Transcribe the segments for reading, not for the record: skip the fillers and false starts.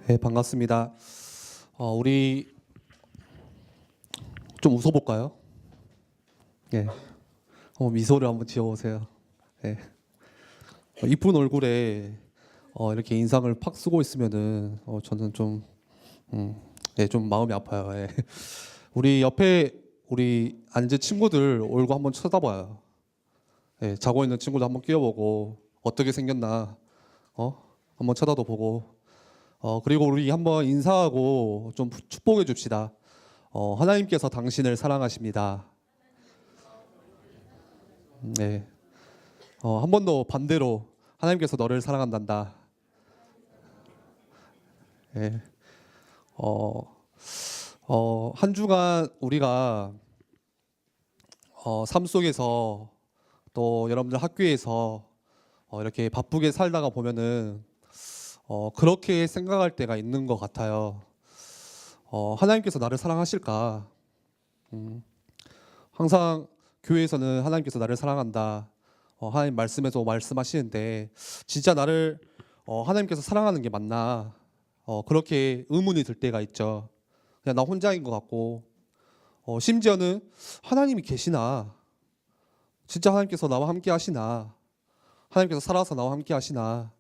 네, 반갑습니다. 우리 좀 웃어볼까요? 예, 미소를 한번 지어보세요. 예, 이쁜 얼굴에 이렇게 인상을 팍 쓰고 있으면은 저는 좀, 좀 마음이 아파요. 예. 우리 옆에 우리 앉은 친구들 얼굴 한번 쳐다봐요. 예, 자고 있는 친구도 한번 끼워보고 어떻게 생겼나, 한번 쳐다도 보고. 그리고 우리 한번 인사하고 좀 축복해 줍시다. 하나님께서 당신을 사랑하십니다. 네. 한 번 더 반대로 하나님께서 너를 사랑한단다. 네. 한 주간 우리가 삶 속에서 또 여러분들 학교에서 이렇게 바쁘게 살다가 보면은 그렇게 생각할 때가 있는 것 같아요. 하나님께서 나를 사랑하실까? 항상 교회에서는 하나님께서 나를 사랑한다. 하나님 말씀에서 말씀하시는데 진짜 나를 하나님께서 사랑하는 게 맞나? 그렇게 의문이 들 때가 있죠. 그냥 나 혼자인 것 같고 심지어는 하나님이 계시나? 진짜 하나님께서 나와 함께 하시나? 하나님께서 살아서 나와 함께 하시나?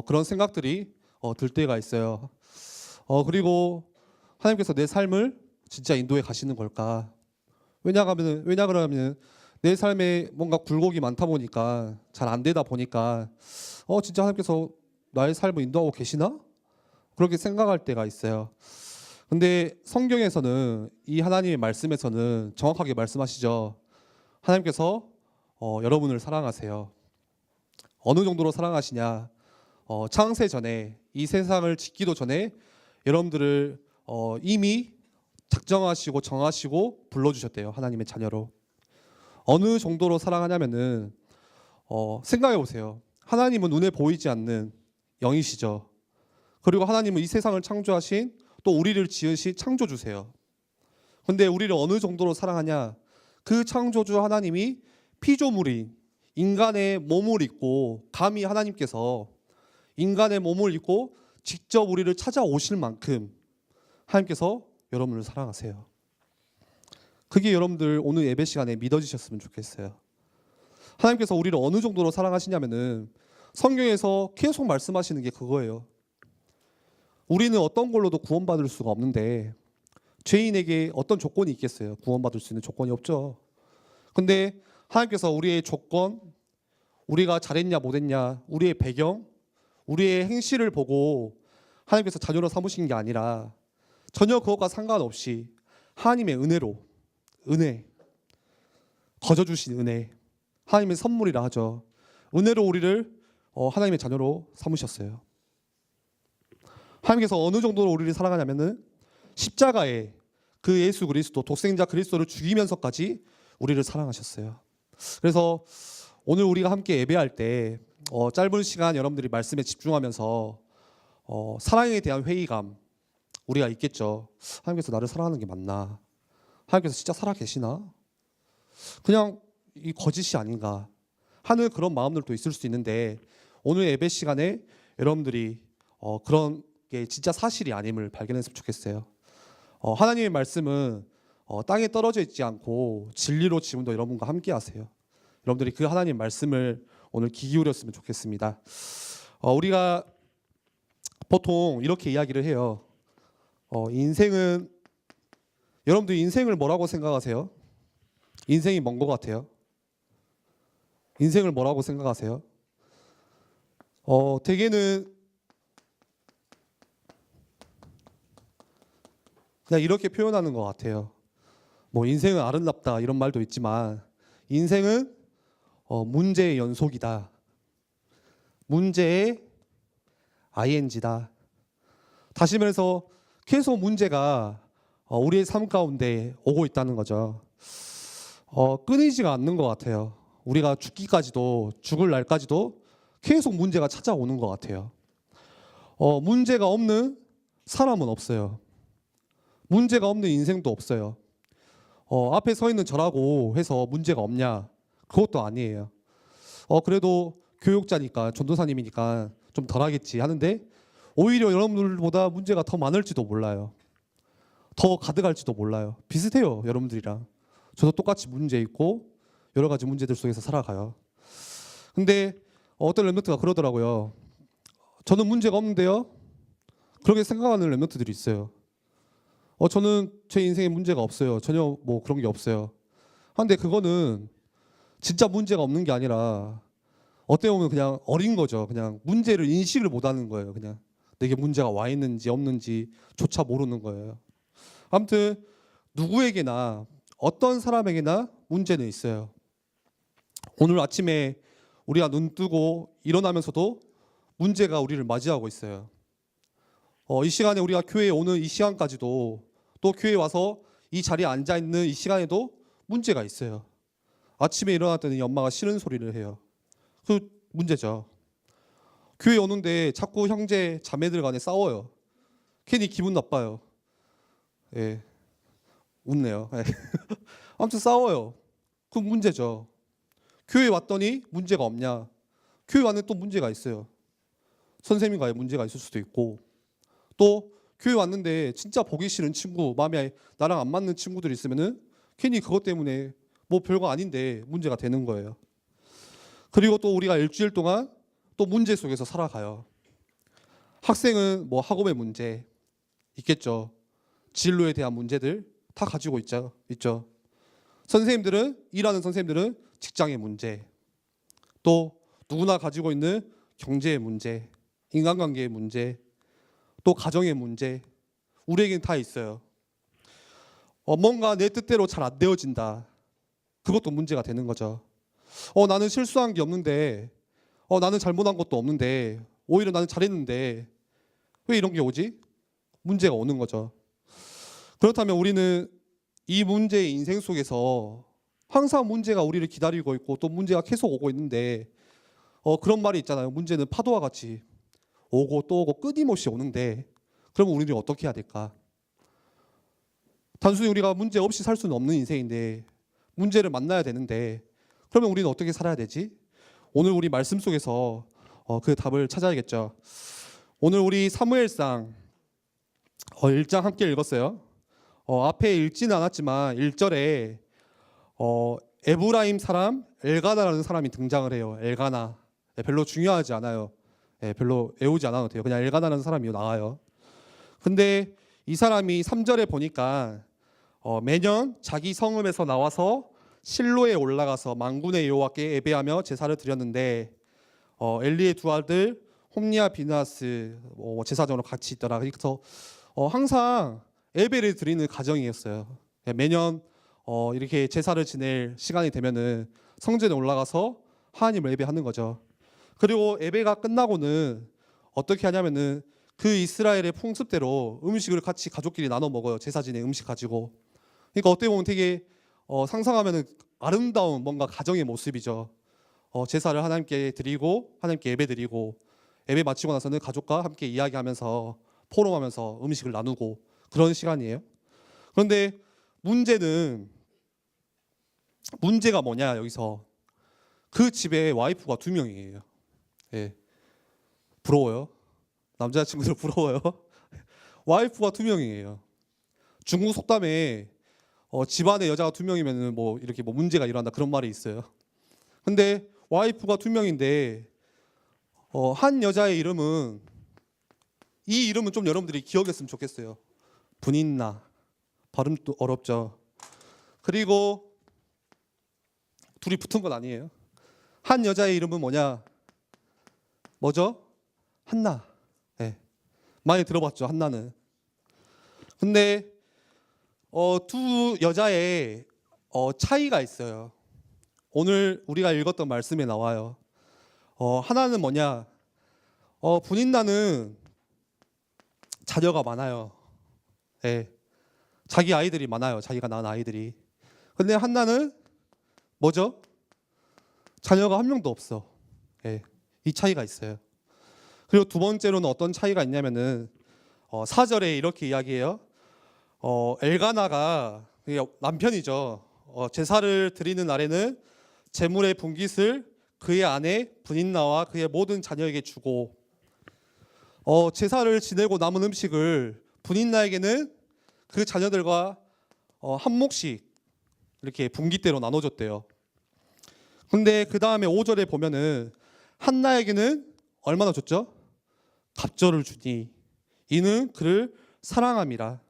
그런 생각들이 들 때가 있어요. 그리고 하나님께서 내 삶을 진짜 인도해 가시는 걸까? 왜냐 그러면 내 삶에 뭔가 굴곡이 많다 보니까 잘 안 되다 보니까 진짜 하나님께서 나의 삶을 인도하고 계시나? 그렇게 생각할 때가 있어요. 근데 성경에서는 이 하나님의 말씀에서는 정확하게 말씀하시죠. 하나님께서 여러분을 사랑하세요. 어느 정도로 사랑하시냐? 창세 전에 이 세상을 짓기도 전에 여러분들을 이미 작정하시고 정하시고 불러주셨대요. 하나님의 자녀로. 어느 정도로 사랑하냐면은 생각해 보세요. 하나님은 눈에 보이지 않는 영이시죠. 그리고 하나님은 이 세상을 창조하신 또 우리를 지으신 창조주세요. 근데 우리를 어느 정도로 사랑하냐? 그 창조주 하나님이 피조물인 인간의 몸을 입고 감히 하나님께서 인간의 몸을 입고 직접 우리를 찾아오실 만큼 하나님께서 여러분을 사랑하세요. 그게 여러분들 오늘 예배 시간에 믿어지셨으면 좋겠어요. 하나님께서 우리를 어느 정도로 사랑하시냐면은 성경에서 계속 말씀하시는 게 그거예요. 우리는 어떤 걸로도 구원받을 수가 없는데 죄인에게 어떤 조건이 있겠어요? 구원받을 수 있는 조건이 없죠. 근데 하나님께서 우리의 조건, 우리가 잘했냐 못했냐, 우리의 배경, 우리의 행실을 보고 하나님께서 자녀로 삼으신 게 아니라 전혀 그것과 상관없이 하나님의 은혜로, 은혜, 거저 주신 은혜, 하나님의 선물이라 하죠. 은혜로 우리를 하나님의 자녀로 삼으셨어요. 하나님께서 어느 정도로 우리를 사랑하냐면은 십자가에 그 예수 그리스도, 독생자 그리스도를 죽이면서까지 우리를 사랑하셨어요. 그래서 오늘 우리가 함께 예배할 때 짧은 시간 여러분들이 말씀에 집중하면서 사랑에 대한 회의감 우리가 있겠죠. 하나님께서 나를 사랑하는 게 맞나? 하나님께서 진짜 살아 계시나? 그냥 이 거짓이 아닌가 하는 그런 마음들도 있을 수 있는데 오늘 예배 시간에 여러분들이 그런 게 진짜 사실이 아님을 발견했으면 좋겠어요. 하나님의 말씀은 땅에 떨어져 있지 않고 진리로 지금도 여러분과 함께 하세요. 여러분들이 그 하나님 말씀을 오늘 귀 기울였으면 좋겠습니다. 우리가 보통 이렇게 이야기를 해요. 인생은 여러분들 인생을 뭐라고 생각하세요? 인생이 뭔 것 같아요? 인생을 뭐라고 생각하세요? 대개는 그냥 이렇게 표현하는 것 같아요. 뭐 인생은 아름답다 이런 말도 있지만 인생은 문제의 연속이다. 문제의 ing다. 다시 말해서 계속 문제가 우리의 삶 가운데 오고 있다는 거죠. 끊이지가 않는 것 같아요. 우리가 죽기까지도 죽을 날까지도 계속 문제가 찾아오는 것 같아요. 문제가 없는 사람은 없어요. 문제가 없는 인생도 없어요. 앞에 서 있는 저라고 해서 문제가 없냐? 그것도 아니에요. 그래도 교육자니까 전도사님이니까 좀 덜하겠지 하는데 오히려 여러분들보다 문제가 더 많을지도 몰라요. 더 가득할지도 몰라요. 비슷해요, 여러분들이랑. 저도 똑같이 문제 있고 여러 가지 문제들 속에서 살아가요. 근데 어떤 랩노트가 그러더라고요. 저는 문제가 없는데요. 그렇게 생각하는 랩노트들이 있어요. 저는 제 인생에 문제가 없어요. 전혀 뭐 그런 게 없어요. 근데 그거는 진짜 문제가 없는 게 아니라 어떻게 보면 그냥 어린 거죠. 그냥 문제를 인식을 못하는 거예요. 그냥 내게 문제가 와 있는지 없는지 조차 모르는 거예요. 아무튼 누구에게나 어떤 사람에게나 문제는 있어요. 오늘 아침에 우리가 눈 뜨고 일어나면서도 문제가 우리를 맞이하고 있어요. 이 시간에 우리가 교회에 오는 이 시간까지도 또 교회에 와서 이 자리에 앉아 있는 이 시간에도 문제가 있어요. 아침에 일어났더니 엄마가 싫은 소리를 해요. 그 문제죠. 교회 오는데 자꾸 형제 자매들 간에 싸워요. 괜히 기분 나빠요. 예, 웃네요. 예. 아무튼 싸워요. 그 문제죠. 교회 왔더니 문제가 없냐? 교회 왔는데 또 문제가 있어요. 선생님과의 문제가 있을 수도 있고, 또 교회 왔는데 진짜 보기 싫은 친구, 마음에 나랑 안 맞는 친구들 있으면은 괜히 그것 때문에 뭐 별거 아닌데 문제가 되는 거예요. 그리고 또 우리가 일주일 동안 또 문제 속에서 살아가요. 학생은 뭐 학업의 문제 있겠죠. 진로에 대한 문제들 다 가지고 있죠. 선생님들은, 일하는 선생님들은 직장의 문제, 또 누구나 가지고 있는 경제의 문제, 인간관계의 문제, 또 가정의 문제, 우리에게는 다 있어요. 뭔가 내 뜻대로 잘 안 되어진다. 그것도 문제가 되는 거죠. 나는 실수한 게 없는데, 나는 잘못한 것도 없는데, 오히려 나는 잘했는데 왜 이런 게 오지? 문제가 오는 거죠. 그렇다면 우리는 이 문제의 인생 속에서 항상 문제가 우리를 기다리고 있고 또 문제가 계속 오고 있는데, 그런 말이 있잖아요. 문제는 파도와 같이 오고 또 오고 끊임없이 오는데, 그럼 우리는 어떻게 해야 될까? 단순히 우리가 문제 없이 살 수는 없는 인생인데 문제를 만나야 되는데, 그러면 우리는 어떻게 살아야 되지? 오늘 우리 말씀 속에서 그 답을 찾아야겠죠. 오늘 우리 사무엘상 1장 함께 읽었어요. 앞에 읽지는 않았지만 1절에 에브라임 사람 엘가나라는 사람이 등장을 해요. 엘가나. 별로 중요하지 않아요. 별로 애우지 않아도 돼요. 그냥 엘가나라는 사람이 나와요. 근데 이 사람이 3절에 보니까 매년 자기 성읍에서 나와서 실로에 올라가서 만군의 여호와께 예배하며 제사를 드렸는데, 엘리의 두 아들 홈리와 비느하스 제사장으로 같이 있더라. 그래서 항상 예배를 드리는 가정이었어요. 매년 이렇게 제사를 지낼 시간이 되면은 성전에 올라가서 하나님을 예배하는 거죠. 그리고 예배가 끝나고는 어떻게 하냐면은 그 이스라엘의 풍습대로 음식을 같이 가족끼리 나눠 먹어요. 제사 지낼 음식 가지고. 그러니까 어떻게 보면 되게 상상하면은 아름다운 뭔가 가정의 모습이죠. 제사를 하나님께 드리고 하나님께 예배 드리고, 예배 마치고 나서는 가족과 함께 이야기하면서 포럼하면서 음식을 나누고 그런 시간이에요. 그런데 문제가 뭐냐, 여기서 그 집에 와이프가 2명이에요. 예. 부러워요? 남자친구들 부러워요? 와이프가 2명이에요. 중국 속담에 집안에 여자가 2명이면 뭐 이렇게 뭐 문제가 일어난다 그런 말이 있어요. 근데 와이프가 2명인데 한 여자의 이름은, 이 이름은 좀 여러분들이 기억했으면 좋겠어요. 분인나. 발음도 어렵죠. 그리고 둘이 붙은 건 아니에요. 한 여자의 이름은 뭐죠? 한나. 네. 많이 들어봤죠, 한나는. 근데 두 여자의 차이가 있어요. 오늘 우리가 읽었던 말씀에 나와요. 하나는 분인나는 자녀가 많아요. 네. 자기 아이들이 많아요. 자기가 낳은 아이들이. 근데 한나는 뭐죠? 자녀가 한 명도 없어. 네. 이 차이가 있어요. 그리고 두 번째로는 어떤 차이가 있냐면은 4절에 이렇게 이야기해요. 엘가나가 남편이죠. 제사를 드리는 날에는 제물의 분깃을 그의 아내 분인나와 그의 모든 자녀에게 주고, 제사를 지내고 남은 음식을 분인나에게는 그 자녀들과 한 몫씩 이렇게 분깃대로 나눠줬대요. 근데 그 다음에 5절에 보면은 한나에게는 얼마나 줬죠? 갑절을 주니 이는 그를 사랑함이라.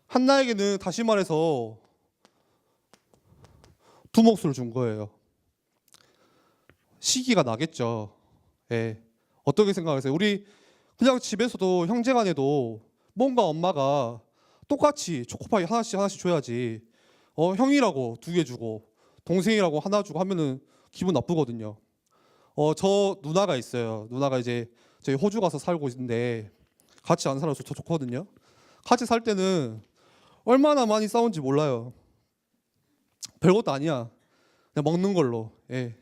한나에게는 다시 말해서 두 몫을 준 거예요. 시기가 나겠죠. 예. 어떻게 생각하세요? 우리 그냥 집에서도 형제간에도 뭔가 엄마가 똑같이 초코파이 하나씩 줘야지. 형이라고 2개 주고 동생이라고 하나 주고 하면은 기분 나쁘거든요. 저 누나가 있어요. 누나가 이제 저희 호주 가서 살고 있는데 같이 안 살아서 좋거든요. 같이 살 때는 얼마나 많이 싸운지 몰라요. 별것도 아니야. 그냥 먹는 걸로. 예.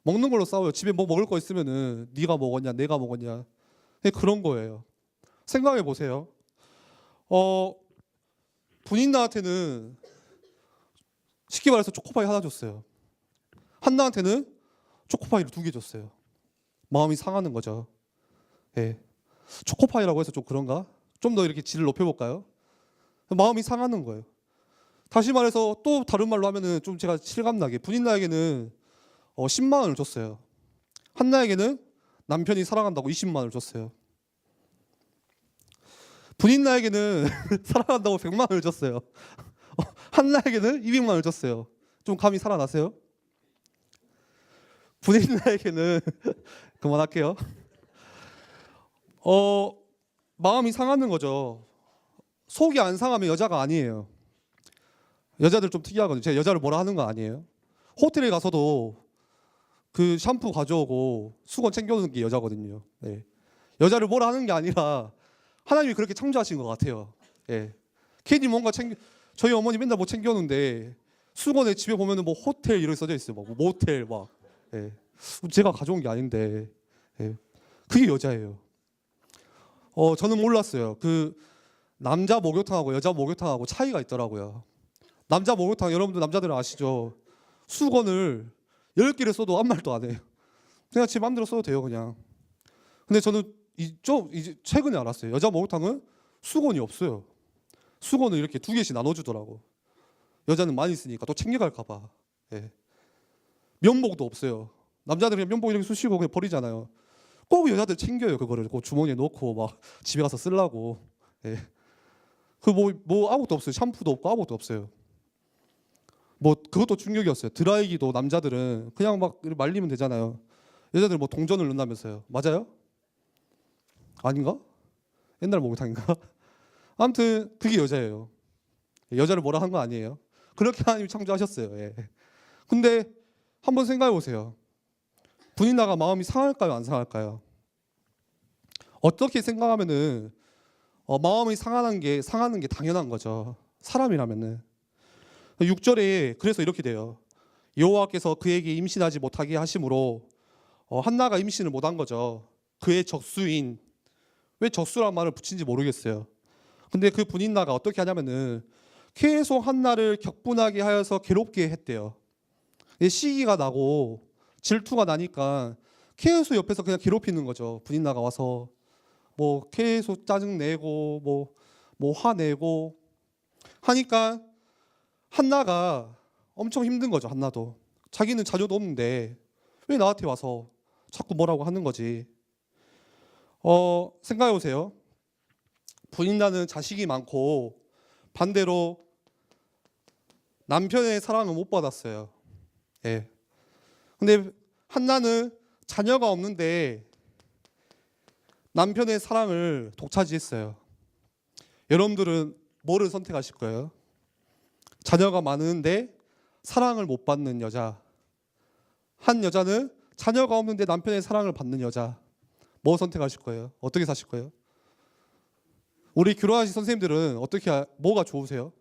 먹는 걸로 싸워요. 집에 뭐 먹을 거 있으면은 네가 먹었냐, 내가 먹었냐. 그런 거예요. 생각해 보세요. 분인나한테는 쉽게 말해서 초코파이 하나 줬어요. 한나한테는 초코파이를 2개 줬어요. 마음이 상하는 거죠. 예. 초코파이라고 해서 좀 그런가? 좀 더 이렇게 질을 높여볼까요? 마음이 상하는 거예요. 다시 말해서 또 다른 말로 하면은 좀 제가 실감나게 분인나에게는 10만 원을 줬어요. 한나에게는 남편이 사랑한다고 20만 원을 줬어요. 분인나에게는 사랑한다고 100만 원을 줬어요. 한나에게는 200만 원을 줬어요. 좀 감이 살아나세요? 분인나에게는 그만할게요. 마음이 상하는 거죠. 속이 안 상하면 여자가 아니에요. 여자들 좀 특이하거든요. 제가 여자를 뭐라 하는 거 아니에요. 호텔에 가서도 그 샴푸 가져오고 수건 챙겨오는 게 여자거든요. 네. 여자를 뭐라 하는 게 아니라 하나님이 그렇게 창조하신 것 같아요. 예. 괜히 뭔가 저희 어머니 맨날 뭐 챙겨오는데 수건에 집에 보면은 뭐 호텔 이렇게 써져 있어요. 막 모텔 막. 예. 제가 가져온 게 아닌데. 예. 그게 여자예요. 저는 몰랐어요. 그 남자 목욕탕하고 여자 목욕탕하고 차이가 있더라고요. 남자 목욕탕 여러분들 남자들은 아시죠? 수건을 10개를 써도 아무 말도 안 해요. 그냥 제 마음대로 써도 돼요, 그냥. 근데 저는 이제 최근에 알았어요. 여자 목욕탕은 수건이 없어요. 수건을 이렇게 2개씩 나눠주더라고. 여자는 많이 쓰니까 또 챙겨갈까 봐. 예. 면복도 없어요. 남자들은 그냥 면복 이렇게 쑤시고 그냥 버리잖아요. 꼭 여자들 챙겨요. 그거를 꼭 주머니에 넣고 막 집에 가서 쓰려고. 예. 뭐 아무것도 없어요. 샴푸도 없고 아무것도 없어요. 뭐 그것도 충격이었어요. 드라이기도 남자들은 그냥 막 말리면 되잖아요. 여자들 뭐 동전을 넣는다면서요. 맞아요? 아닌가? 옛날 목욕탕인가? 아무튼 그게 여자예요. 여자를 뭐라 한 거 아니에요. 그렇게 하나님이 창조하셨어요. 예. 근데 한번 생각해 보세요. 분인나가 마음이 상할까요, 안 상할까요? 어떻게 생각하면은 마음이 상하는 게 당연한 거죠. 사람이라면은. 6절에 그래서 이렇게 돼요. 여호와께서 그에게 임신하지 못하게 하심으로 한나가 임신을 못한 거죠. 그의 적수인, 왜 적수란 말을 붙인지 모르겠어요. 근데 그 분인나가 어떻게 하냐면은 계속 한나를 격분하게 하여서 괴롭게 했대요. 시기가 나고 질투가 나니까 계속 옆에서 그냥 괴롭히는 거죠. 분인나가 와서 뭐 계속 짜증 내고 뭐 화내고 하니까 한나가 엄청 힘든 거죠. 한나도 자기는 자녀도 없는데 왜 나한테 와서 자꾸 뭐라고 하는 거지. 생각해 보세요. 분인나는 자식이 많고 반대로 남편의 사랑을 못 받았어요. 예. 근데 한나는 자녀가 없는데 남편의 사랑을 독차지했어요. 여러분들은 뭐를 선택하실 거예요? 자녀가 많은데 사랑을 못 받는 여자. 한 여자는 자녀가 없는데 남편의 사랑을 받는 여자. 뭐 선택하실 거예요? 어떻게 사실 거예요? 우리 교로하신 선생님들은 뭐가 좋으세요?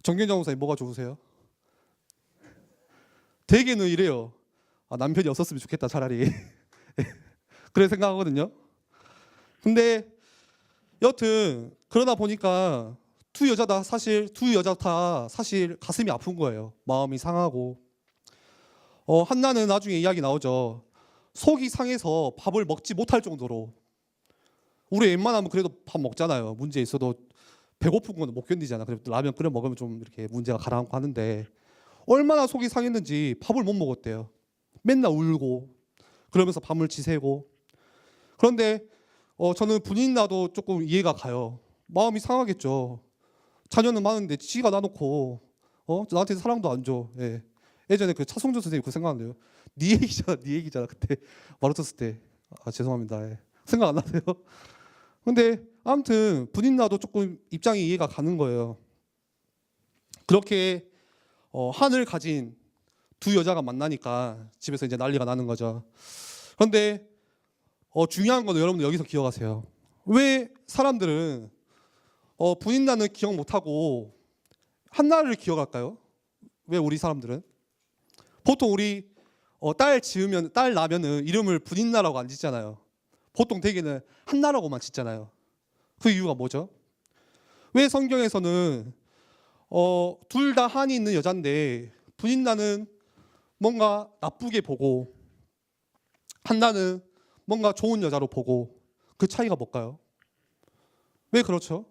정경장 목사님 뭐가 좋으세요? 대개는 이래요. 남편이 없었으면 좋겠다 차라리. 그래 생각하거든요. 근데 여튼 그러다 보니까 두 여자 다 사실 가슴이 아픈 거예요. 마음이 상하고. 한나는 나중에 이야기 나오죠. 속이 상해서 밥을 먹지 못할 정도로 우리 웬만하면 그래도 밥 먹잖아요. 문제 있어도 배고픈 건 못 견디잖아. 그래도 라면 끓여 먹으면 좀 이렇게 문제가 가라앉고 하는데 얼마나 속이 상했는지 밥을 못 먹었대요. 맨날 울고 그러면서 밤을 지새고. 그런데 저는 분인 나도 조금 이해가 가요. 마음이 상하겠죠. 자녀는 많은데 지가 놔놓고 나한테 사랑도 안 줘. 예. 예전에 그 차성준 선생님 그 생각나네요. 네 얘기잖아 그때 마루쳤을 때. 죄송합니다. 예. 생각 안 나세요? 근데 아무튼 분인 나도 조금 입장이 이해가 가는 거예요. 그렇게 한을 가진 두 여자가 만나니까 집에서 이제 난리가 나는 거죠. 그런데 중요한 건 여러분들 여기서 기억하세요. 왜 사람들은 분인나는 기억 못하고 한나를 기억할까요? 왜 우리 사람들은? 보통 우리 딸 나면은 이름을 분인나라고 안 짓잖아요. 보통 대개는 한나라고만 짓잖아요. 그 이유가 뭐죠? 왜 성경에서는 둘 다 한이 있는 여잔데 분인나는 뭔가 나쁘게 보고 한나는 뭔가 좋은 여자로 보고 그 차이가 뭘까요? 왜 그렇죠?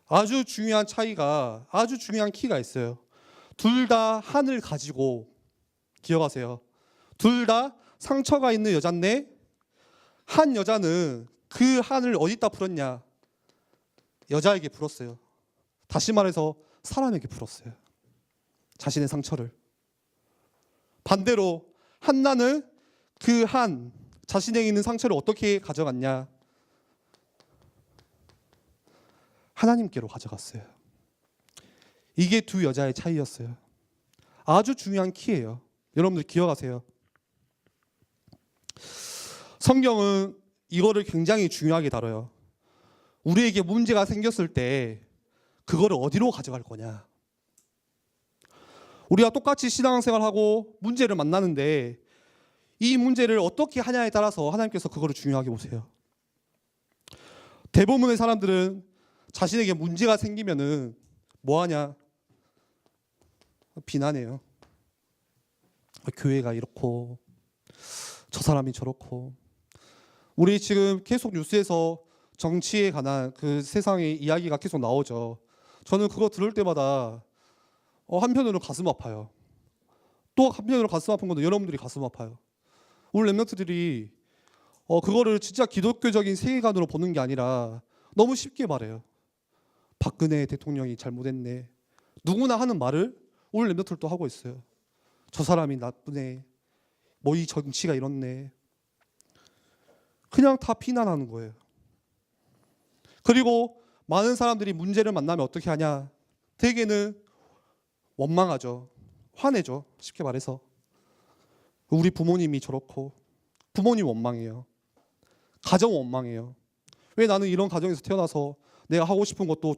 아주 중요한 차이가 아주 중요한 키가 있어요. 둘 다 한을 가지고 기억하세요. 둘 다 상처가 있는 여잔데 한 여자는 그 한을 어디다 풀었냐? 여자에게 풀었어요. 다시 말해서 사람에게 풀었어요. 자신의 상처를. 반대로 한나는 그 한 자신에게 있는 상처를 어떻게 가져갔냐? 하나님께로 가져갔어요. 이게 두 여자의 차이였어요. 아주 중요한 키예요. 여러분들 기억하세요. 성경은 이거를 굉장히 중요하게 다뤄요. 우리에게 문제가 생겼을 때 그거를 어디로 가져갈 거냐. 우리가 똑같이 신앙생활하고 문제를 만나는데 이 문제를 어떻게 하냐에 따라서 하나님께서 그거를 중요하게 보세요. 대부분의 사람들은 자신에게 문제가 생기면은 뭐 하냐? 비난해요. 교회가 이렇고 저 사람이 저렇고. 우리 지금 계속 뉴스에서 정치에 관한 그 세상의 이야기가 계속 나오죠. 저는 그거 들을 때마다 한편으로 가슴 아파요. 또 한편으로 가슴 아픈 건 여러분들이 가슴 아파요. 우리 랩런트들이 그거를 진짜 기독교적인 세계관으로 보는 게 아니라 너무 쉽게 말해요. 박근혜 대통령이 잘못했네. 누구나 하는 말을 우리 랩런트들도 하고 있어요. 저 사람이 나쁘네. 뭐 이 정치가 이렇네. 그냥 다 비난하는 거예요. 그리고 많은 사람들이 문제를 만나면 어떻게 하냐? 대개는 원망하죠. 화내죠. 쉽게 말해서. 우리 부모님이 저렇고 부모님 원망해요. 가정 원망해요. 왜 나는 이런 가정에서 태어나서 내가 하고 싶은 것도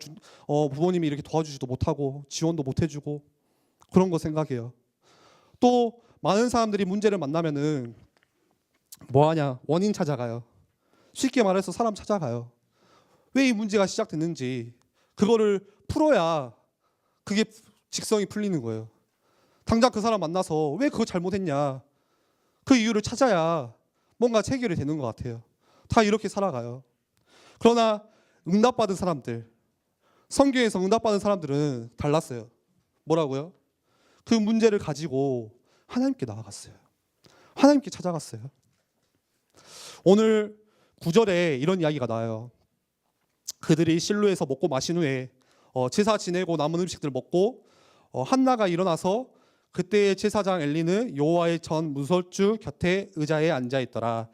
부모님이 이렇게 도와주지도 못하고 지원도 못 해주고 그런 거 생각해요. 또 많은 사람들이 문제를 만나면은 뭐 하냐? 원인 찾아가요. 쉽게 말해서 사람 찾아가요. 왜 이 문제가 시작됐는지 그거를 풀어야 그게 직성이 풀리는 거예요. 당장 그 사람 만나서 왜 그거 잘못했냐? 그 이유를 찾아야 뭔가 해결이 되는 것 같아요. 다 이렇게 살아가요. 그러나 응답받은 사람들, 성경에서 응답받은 사람들은 달랐어요. 뭐라고요? 그 문제를 가지고 하나님께 나아갔어요. 하나님께 찾아갔어요. 오늘 9절에 이런 이야기가 나와요. 그들이 실로에서 먹고 마신 후에 제사 지내고 남은 음식들 먹고 한나가 일어나서 그때의 제사장 엘리는 여호와의 전 문설주 곁에 의자에 앉아 있더라.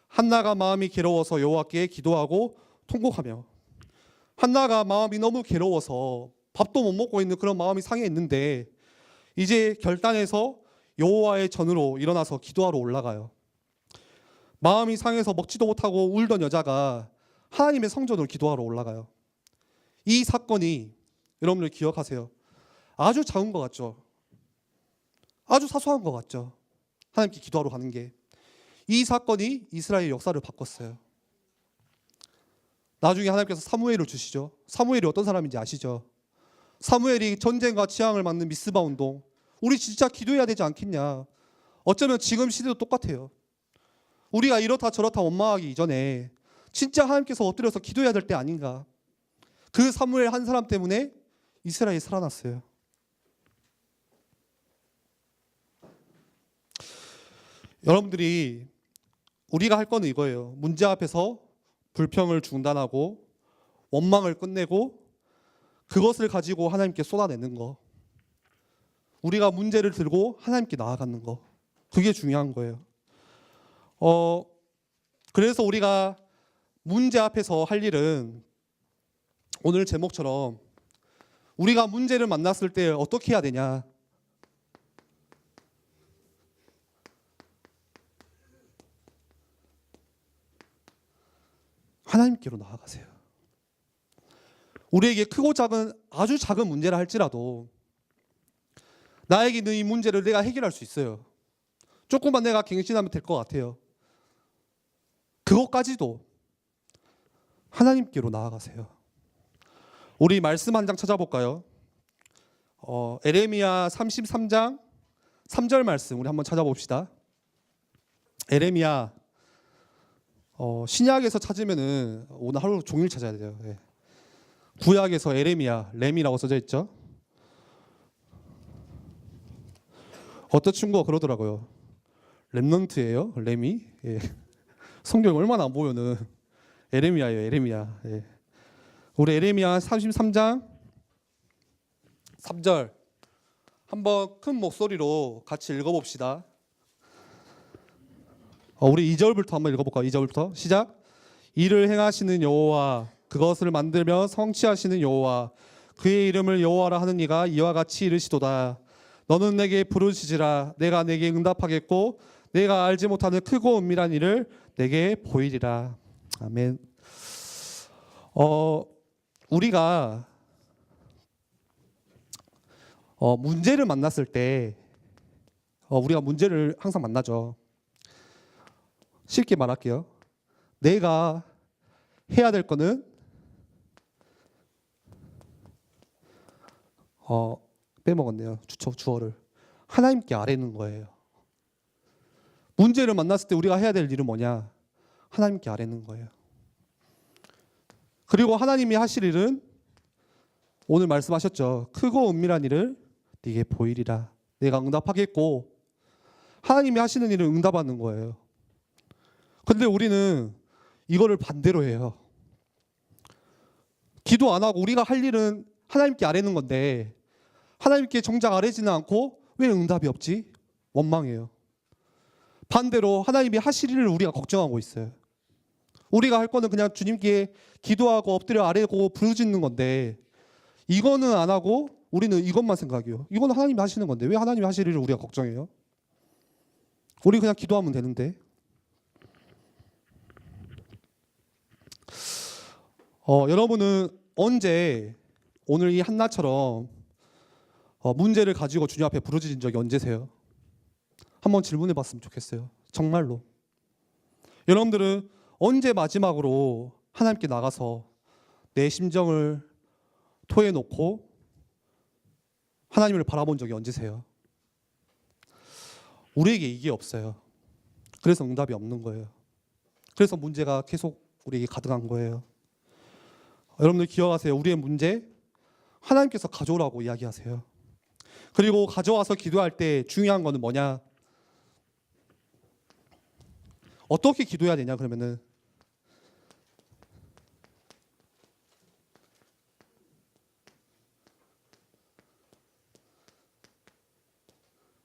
한나가 마음이 괴로워서 여호와께 기도하고 통곡하며. 한나가 마음이 너무 괴로워서 밥도 못 먹고 있는 그런 마음이 상해 있는데 이제 결단해서 여호와의 전으로 일어나서 기도하러 올라가요. 마음이 상해서 먹지도 못하고 울던 여자가 하나님의 성전으로 기도하러 올라가요. 이 사건이 여러분들 기억하세요. 아주 작은 것 같죠? 아주 사소한 것 같죠? 하나님께 기도하러 가는 게. 이 사건이 이스라엘 역사를 바꿨어요. 나중에 하나님께서 사무엘을 주시죠. 사무엘이 어떤 사람인지 아시죠? 사무엘이 전쟁과 재앙을 막는 미스바 운동. 우리 진짜 기도해야 되지 않겠냐? 어쩌면 지금 시대도 똑같아요. 우리가 이렇다 저렇다 원망하기 이전에 진짜 하나님께서 엎드려서 기도해야 될 때 아닌가? 그 사무엘 한 사람 때문에 이스라엘이 살아났어요. 여러분들이 우리가 할 거는 이거예요. 문제 앞에서 불평을 중단하고 원망을 끝내고 그것을 가지고 하나님께 쏟아내는 거. 우리가 문제를 들고 하나님께 나아가는 거. 그게 중요한 거예요. 그래서 우리가 문제 앞에서 할 일은 오늘 제목처럼 우리가 문제를 만났을 때 어떻게 해야 되냐? 하나님께로 나아가세요. 우리에게 크고 작은 아주 작은 문제라 할지라도 나에게 있는 이 문제를 내가 해결할 수 있어요. 조금만 내가 갱신하면 될 것 같아요. 그것까지도 하나님께로 나아가세요. 우리 말씀 한 장 찾아볼까요? 에레미야 33장 3절 말씀 우리 한번 찾아봅시다. 에레미야 신약에서 찾으면은 오늘 하루 종일 찾아야 돼요. 예. 구약에서 에레미야, 렘이라고 써져 있죠. 어떤 친구가 그러더라고요. 렘넌트예요, 렘이. 예. 성경 얼마나 안 보면은 에레미야예요, 에레미야. 예. 우리 에레미야 33장 3절 한번 큰 목소리로 같이 읽어봅시다. 우리 2절부터 한번 읽어볼까요? 2절부터 시작. 이를 행하시는 여호와 그것을 만들며 성취하시는 여호와 그의 이름을 여호와라 하는 이가 이와 같이 이르시도다. 너는 내게 부르시지라 내가 내게 응답하겠고 내가 알지 못하는 크고 은밀한 일을 내게 보이리라. 아멘. 우리가 문제를 만났을 때 우리가 문제를 항상 만나죠. 쉽게 말할게요. 내가 해야 될 거는 빼먹었네요. 주어를 하나님께 아뢰는 거예요. 문제를 만났을 때 우리가 해야 될 일은 뭐냐? 하나님께 아뢰는 거예요. 그리고 하나님이 하실 일은 오늘 말씀하셨죠. 크고 은밀한 일을 네게 보이리라. 내가 응답하겠고 하나님이 하시는 일을 응답하는 거예요. 근데 우리는 이거를 반대로 해요. 기도 안 하고 우리가 할 일은 하나님께 아뢰는 건데 하나님께 정작 아뢰지는 않고 왜 응답이 없지? 원망해요. 반대로 하나님이 하실 일을 우리가 걱정하고 있어요. 우리가 할 거는 그냥 주님께 기도하고 엎드려 아뢰고 부르짖는 건데 이거는 안 하고 우리는 이것만 생각해요. 이건 하나님이 하시는 건데 왜 하나님이 하실 일을 우리가 걱정해요? 우리 그냥 기도하면 되는데. 여러분은 언제 오늘 이 한나처럼 문제를 가지고 주님 앞에 부르짖은 적이 언제세요? 한번 질문해 봤으면 좋겠어요. 정말로. 여러분들은 언제 마지막으로 하나님께 나가서 내 심정을 토해놓고 하나님을 바라본 적이 언제세요? 우리에게 이게 없어요. 그래서 응답이 없는 거예요. 그래서 문제가 계속 우리에게 가득한 거예요. 여러분들 기억하세요. 우리의 문제 하나님께서 가져오라고 이야기하세요. 그리고 가져와서 기도할 때 중요한 거는 뭐냐? 어떻게 기도해야 되냐 그러면은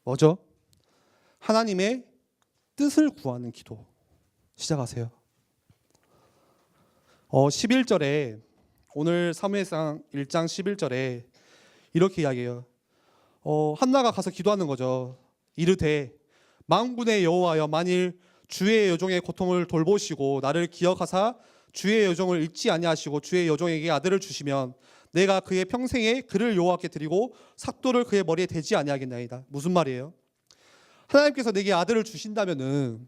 뭐죠? 하나님의 뜻을 구하는 기도 시작하세요. 11절에 오늘 사무엘상 1장 11절에 이렇게 이야기해요. 한나가 가서 기도하는 거죠. 이르되 만군의 여호와여 만일 주의 여종의 고통을 돌보시고 나를 기억하사 주의 여종을 잊지 아니하시고 주의 여종에게 아들을 주시면 내가 그의 평생에 그를 여호와께 드리고 삭도를 그의 머리에 대지 아니하겠나이다. 무슨 말이에요? 하나님께서 내게 아들을 주신다면은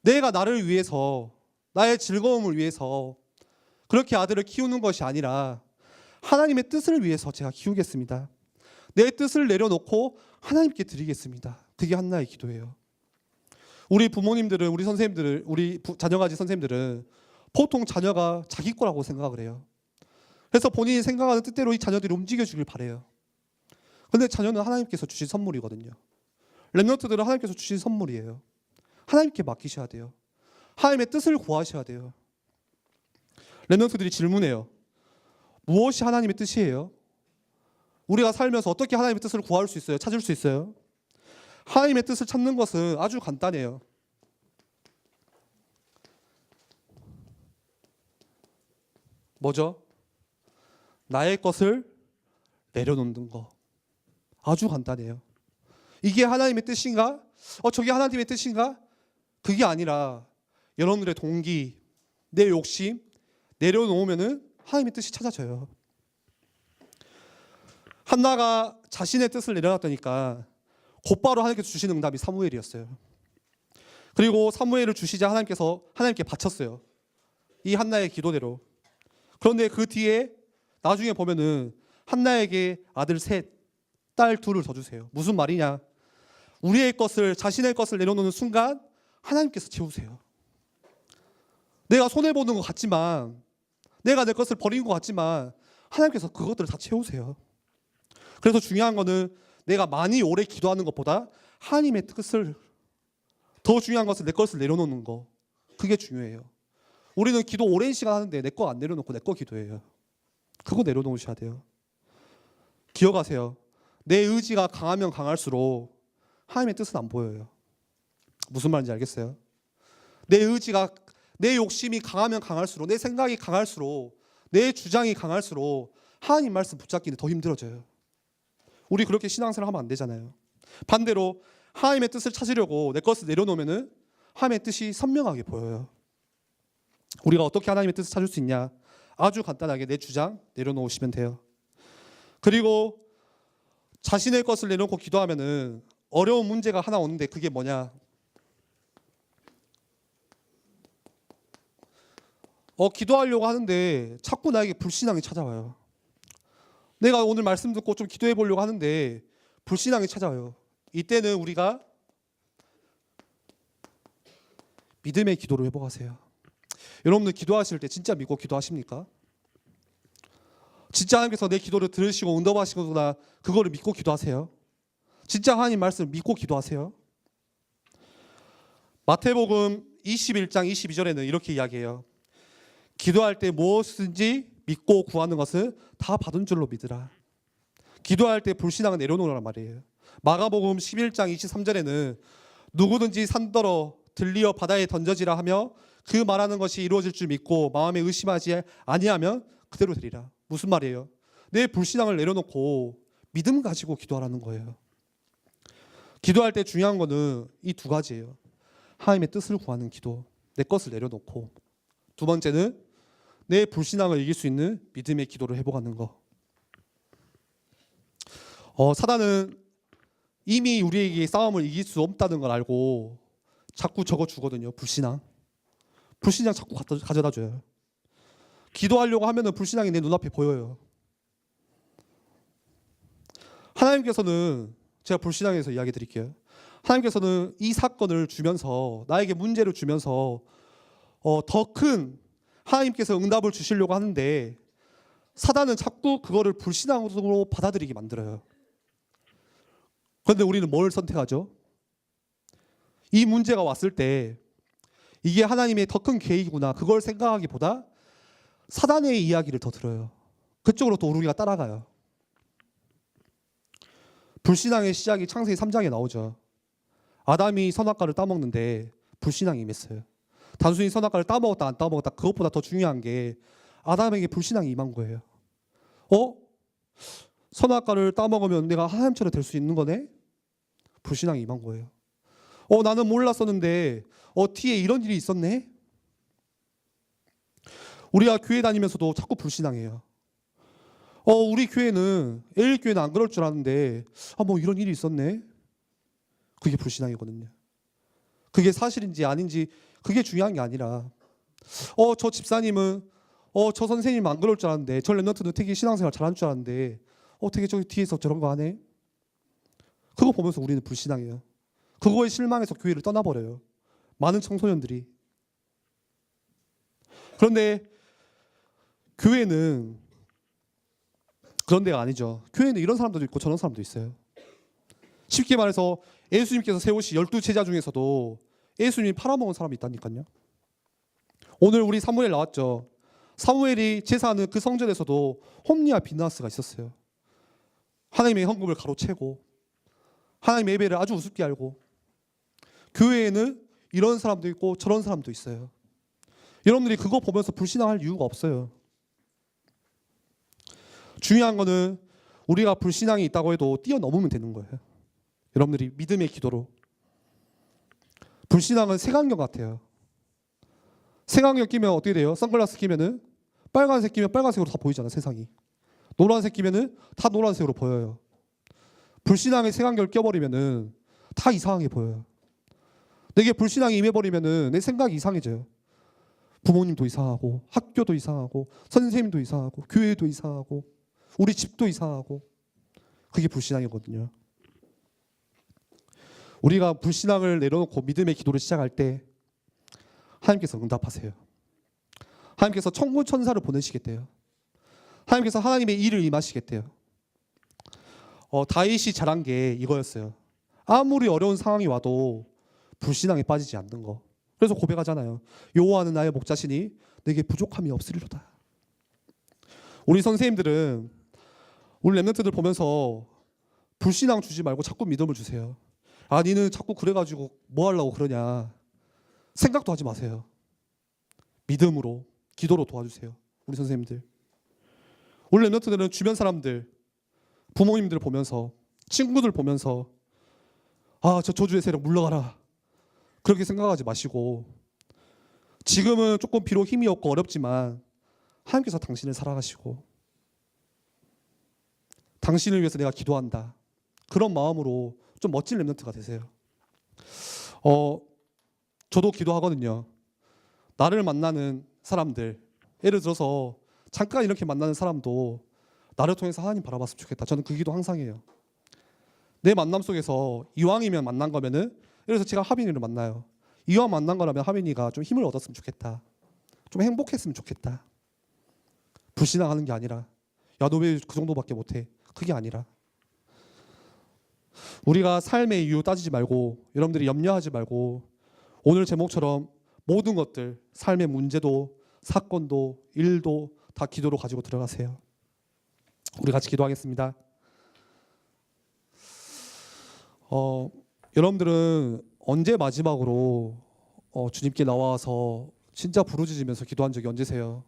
내가 나를 위해서 나의 즐거움을 위해서 그렇게 아들을 키우는 것이 아니라 하나님의 뜻을 위해서 제가 키우겠습니다. 내 뜻을 내려놓고 하나님께 드리겠습니다. 그게 한나의 기도예요. 우리 부모님들은 우리 선생님들은 우리 자녀가지 선생님들은 보통 자녀가 자기 거라고 생각을 해요. 그래서 본인이 생각하는 뜻대로 이 자녀들이 움직여주길 바래요. 근데 자녀는 하나님께서 주신 선물이거든요. 렘넌트들은 하나님께서 주신 선물이에요. 하나님께 맡기셔야 돼요. 하나님의 뜻을 구하셔야 돼요. 렘넌트들이 질문해요. 무엇이 하나님의 뜻이에요? 우리가 살면서 어떻게 하나님의 뜻을 구할 수 있어요? 찾을 수 있어요? 하나님의 뜻을 찾는 것은 아주 간단해요. 뭐죠? 나의 것을 내려놓는 거. 아주 간단해요. 이게 하나님의 뜻인가? 저게 하나님의 뜻인가? 그게 아니라 여러분들의 동기, 내 욕심 내려놓으면은 하나님의 뜻이 찾아져요. 한나가 자신의 뜻을 내려놨다니까 곧바로 하나님께서 주시는 응답이 사무엘이었어요. 그리고 사무엘을 주시자 하나님께서 하나님께 바쳤어요. 이 한나의 기도대로. 그런데 그 뒤에 나중에 보면은 한나에게 아들 셋, 딸 둘을 더 주세요. 무슨 말이냐? 우리의 것을, 자신의 것을 내려놓는 순간 하나님께서 채우세요. 내가 손해보는 것 같지만, 내가 내 것을 버린 것 같지만 하나님께서 그것들을 다 채우세요. 그래서 중요한 거는 내가 많이 오래 기도하는 것보다 하나님의 뜻을, 더 중요한 것은 내 것을 내려놓는 거. 그게 중요해요. 우리는 기도 오랜 시간 하는데 내 거 안 내려놓고 내 거 기도해요. 그거 내려놓으셔야 돼요. 기억하세요. 내 의지가 강하면 강할수록 하나님의 뜻은 안 보여요. 무슨 말인지 알겠어요? 내 의지가, 내 욕심이 강하면 강할수록, 내 생각이 강할수록, 내 주장이 강할수록 하나님 말씀 붙잡기는 더 힘들어져요. 우리 그렇게 신앙생활 하면 안 되잖아요. 반대로 하나님의 뜻을 찾으려고 내 것을 내려놓으면은 하나님의 뜻이 선명하게 보여요. 우리가 어떻게 하나님의 뜻을 찾을 수 있냐? 아주 간단하게 내 주장 내려놓으시면 돼요. 그리고 자신의 것을 내려놓고 기도하면은 어려운 문제가 하나 오는데 그게 뭐냐? 기도하려고 하는데 자꾸 나에게 불신앙이 찾아와요. 내가 오늘 말씀 듣고 좀 기도해 보려고 하는데 불신앙이 찾아와요. 이때는 우리가 믿음의 기도로 회복하세요. 여러분들 기도하실 때 진짜 믿고 기도하십니까? 진짜 하나님께서 내 기도를 들으시고 응답하시구나, 그거를 믿고 기도하세요? 진짜 하나님 말씀을 믿고 기도하세요? 마태복음 21장 22절에는 이렇게 이야기해요. 기도할 때 무엇든지 믿고 구하는 것은 다 받은 줄로 믿으라. 기도할 때 불신앙을 내려놓으란 말이에요. 마가복음 11장 23절에는 누구든지 산더러 들리어 바다에 던져지라 하며 그 말하는 것이 이루어질 줄 믿고 마음에 의심하지 아니하면 그대로 되리라. 무슨 말이에요? 내 불신앙을 내려놓고 믿음 가지고 기도하라는 거예요. 기도할 때 중요한 거는 이 두 가지예요. 하나님의 뜻을 구하는 기도, 내 것을 내려놓고, 두 번째는 내 불신앙을 이길 수 있는 믿음의 기도를 회복하는 거. 사단은 이미 우리에게 싸움을 이길 수 없다는 걸 알고 자꾸 적어주거든요. 불신앙 자꾸 가져다 줘요. 기도하려고 하면은 불신앙이 내 눈앞에 보여요. 하나님께서는, 제가 불신앙에서 이야기 드릴게요. 하나님께서는 이 사건을 주면서, 나에게 문제를 주면서 더 큰 하나님께서 응답을 주시려고 하는데 사단은 자꾸 그거를 불신앙으로 받아들이게 만들어요. 그런데 우리는 뭘 선택하죠? 이 문제가 왔을 때 이게 하나님의 더 큰 계획이구나, 그걸 생각하기보다 사단의 이야기를 더 들어요. 그쪽으로 또 우리가 따라가요. 불신앙의 시작이 창세기 3장에 나오죠. 아담이 선악과를 따먹는데 불신앙이 임했어요. 단순히 선악과를 따먹었다 안 따먹었다, 그것보다 더 중요한 게 아담에게 불신앙이 임한 거예요. 선악과를 따먹으면 내가 하나님처럼 될 수 있는 거네? 불신앙이 임한 거예요. 나는 몰랐었는데 뒤에 이런 일이 있었네? 우리가 교회 다니면서도 자꾸 불신앙해요. 우리 교회는, 에일교회는 안 그럴 줄 아는데 뭐 이런 일이 있었네? 그게 불신앙이거든요. 그게 사실인지 아닌지 그게 중요한 게 아니라 저 집사님은 저 선생님은 안 그럴 줄 알았는데, 저 랩런트는 되게 신앙생활 잘하는 줄 알았는데 되게 저기 뒤에서 저런 거 하네? 그거 보면서 우리는 불신앙해요. 그거에 실망해서 교회를 떠나버려요. 많은 청소년들이. 그런데 교회는 그런 데가 아니죠. 교회는 이런 사람들도 있고 저런 사람도 있어요. 쉽게 말해서 예수님께서 세우신 12제자 중에서도 예수님이 팔아먹은 사람이 있다니까요. 오늘 우리 사무엘 나왔죠. 사무엘이 제사하는 그 성전에서도 홈리와 비나스가 있었어요. 하나님의 헌금을 가로채고 하나님의 예배를 아주 우습게 알고, 교회에는 이런 사람도 있고 저런 사람도 있어요. 여러분들이 그거 보면서 불신앙할 이유가 없어요. 중요한 거는 우리가 불신앙이 있다고 해도 뛰어넘으면 되는 거예요. 여러분들이 믿음의 기도로. 불신앙은 색안경 같아요. 색안경 끼면 어떻게 돼요? 선글라스 끼면은 빨간색 끼면 빨간색으로 다 보이잖아, 세상이. 노란색 끼면은 다 노란색으로 보여요. 불신앙의 색안경을 껴버리면은 다 이상하게 보여요. 내게 불신앙이 임해버리면은 내 생각이 이상해져요. 부모님도 이상하고, 학교도 이상하고, 선생님도 이상하고, 교회도 이상하고, 우리 집도 이상하고. 그게 불신앙이거든요. 우리가 불신앙을 내려놓고 믿음의 기도를 시작할 때 하나님께서 응답하세요. 하나님께서 천군 천사를 보내시겠대요. 하나님께서 하나님의 일을 임하시겠대요. 다윗이 잘한 게 이거였어요. 아무리 어려운 상황이 와도 불신앙에 빠지지 않는 거. 그래서 고백하잖아요. 여호와는 나의 목자시니 내게 부족함이 없으리로다. 우리 선생님들은 우리 랩런트들 보면서 불신앙 주지 말고 자꾸 믿음을 주세요. 아, 니는 자꾸 그래가지고 뭐 하려고 그러냐. 생각도 하지 마세요. 믿음으로, 기도로 도와주세요. 우리 선생님들. 우리 랩런트들은 주변 사람들, 부모님들 보면서, 친구들 보면서 아, 저 저주의 세력 물러가라, 그렇게 생각하지 마시고, 지금은 조금 비록 힘이 없고 어렵지만 하나님께서 당신을 사랑하시고 당신을 위해서 내가 기도한다, 그런 마음으로 좀 멋진 랩런트가 되세요. 저도 기도하거든요. 나를 만나는 사람들, 예를 들어서 잠깐 이렇게 만나는 사람도 나를 통해서 하나님 바라봤으면 좋겠다. 저는 그 기도 항상 해요. 내 만남 속에서 이왕이면 만난 거면은, 예를 들어서 제가 하빈이를 만나요. 이왕 만난 거라면 하빈이가 좀 힘을 얻었으면 좋겠다. 좀 행복했으면 좋겠다. 불신앙하는 게 아니라 야, 너 왜 그 정도밖에 못해? 그게 아니라 우리가 삶의 이유 따지지 말고, 여러분들이 염려하지 말고, 오늘 제목처럼 모든 것들, 삶의 문제도 사건도 일도 다 기도로 가지고 들어가세요. 우리 같이 기도하겠습니다. 여러분들은 언제 마지막으로 주님께 나와서 진짜 부르짖으면서 기도한 적이 언제세요?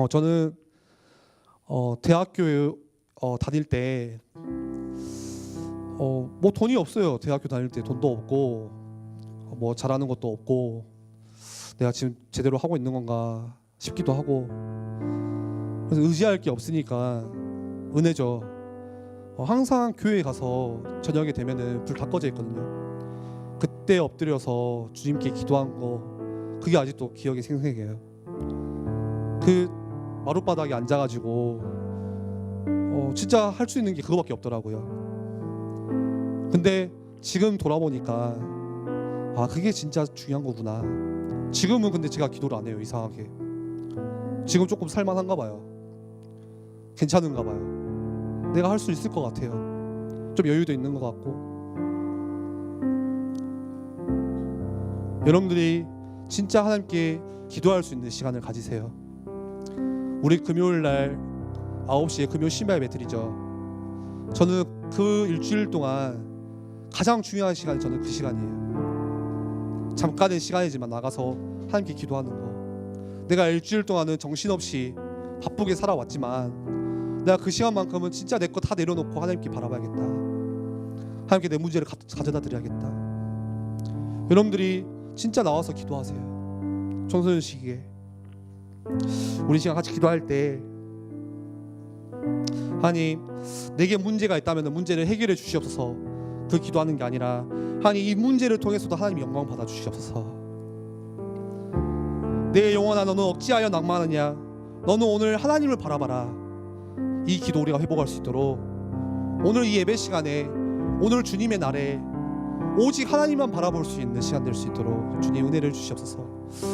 저는 대학교 다닐 때 뭐 돈이 없어요. 대학교 다닐 때 돈도 없고 뭐 잘하는 것도 없고 내가 지금 제대로 하고 있는 건가 싶기도 하고, 그래서 의지할 게 없으니까 은혜죠. 항상 교회에 가서 저녁에 되면은 불 다 꺼져 있거든요. 그때 엎드려서 주님께 기도한 거, 그게 아직도 기억에 생생해요. 그 마룻바닥에 앉아가지고 진짜 할 수 있는 게 그거밖에 없더라고요. 근데 지금 돌아보니까 아, 그게 진짜 중요한 거구나. 지금은 근데 제가 기도를 안 해요. 이상하게 지금 조금 살만한가 봐요. 괜찮은가 봐요. 내가 할 수 있을 것 같아요. 좀 여유도 있는 것 같고. 여러분들이 진짜 하나님께 기도할 수 있는 시간을 가지세요. 우리 금요일 날 9시에 금요 심야 예배 드리죠. 저는 그 일주일 동안 가장 중요한 시간이 저는 그 시간이에요. 잠깐의 시간이지만 나가서 하나님께 기도하는 거. 내가 일주일 동안은 정신없이 바쁘게 살아왔지만 내가 그 시간만큼은 진짜 내 거 다 내려놓고 하나님께 바라봐야겠다. 하나님께 내 문제를 가져다 드려야겠다. 여러분들이 진짜 나와서 기도하세요. 청소년 시기에 우리 시간 같이 기도할 때, 하나님, 내게 문제가 있다면 문제를 해결해 주시옵소서. 그 기도하는 게 아니라 하나님, 이 문제를 통해서도 하나님 영광 받아 주시옵소서. 내 영혼아, 너는 어찌하여 낭만하냐? 너는 오늘 하나님을 바라봐라. 이 기도 우리가 회복할 수 있도록 오늘 이 예배 시간에, 오늘 주님의 날에 오직 하나님만 바라볼 수 있는 시간 될 수 있도록 주님 은혜를 주시옵소서.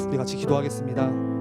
우리 같이 기도하겠습니다.